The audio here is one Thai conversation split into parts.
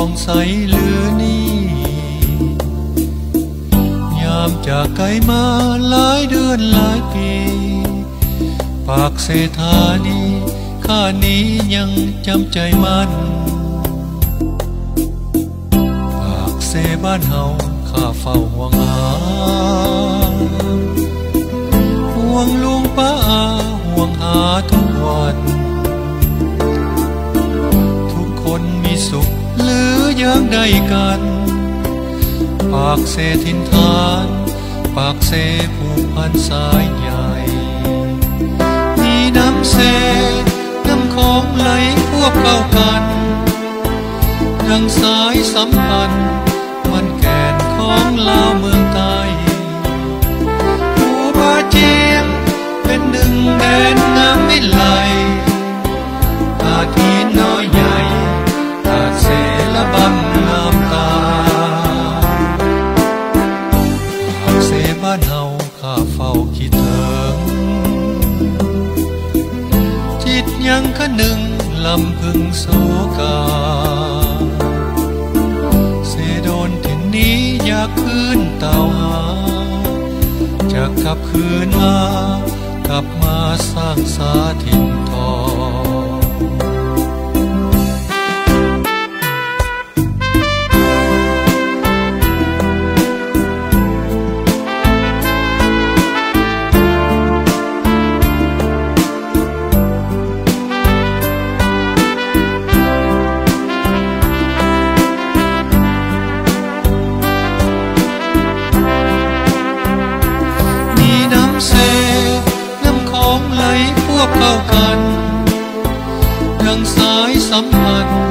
องใสเหลือนี่ยามจากไกลมาหลายเดือนหลายปีปากเสถานีข้านี้ยังจำใจมันปากเสบ้านเฮาข้าเฝ้าห่วงหาห่วงลุงป้าอาห่วงหาทุกวันทุกคนมีสุขหรือยังได้กันปากเสทินฐานปากเสผูกพันสายใหญ่มีน้ำเสน้ำของไหลพวกเข้ากันดังสายสัมพันธ์มันแก่นของลาวเมืองใต้ภูผาเจียงเป็นหนึ่งแดนน้ำไม่ไหลตาทีน้อยใหญ่ตาเสละบังน้ำตาปากเสบ้านเฮาข้าเฝ้าคิดถึงจิตยังคะนึงลำพึงโศกาเสโดนถิ่นนี้อยากคืนเต่าหาจะกลับคืนมากลับมาสร้างสาถิ่นทองเข้ากันดังสายสัมพันธ์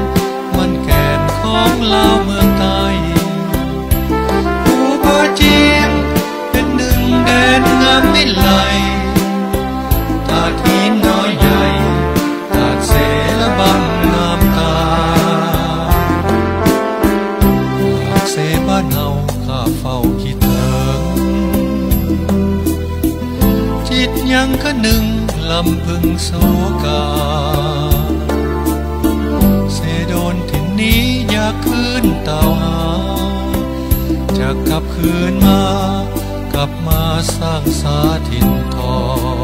มันแก่นของลาวเมืองใต้ภูผาเจียงเป็นหนึ่งแดนงามไม่ไหลตาทีน้อยใหญ่ตาเสละบังน้ำตาปากเสบ้านเฮาข้าเฝ้าคิดถึงจิตยังคะนึงลำพึงโศกาเสโดนถิ่นนี้อยากคืนเต่าหาจะกลับคืนมากลับมาสร้างสาถิ่นทอง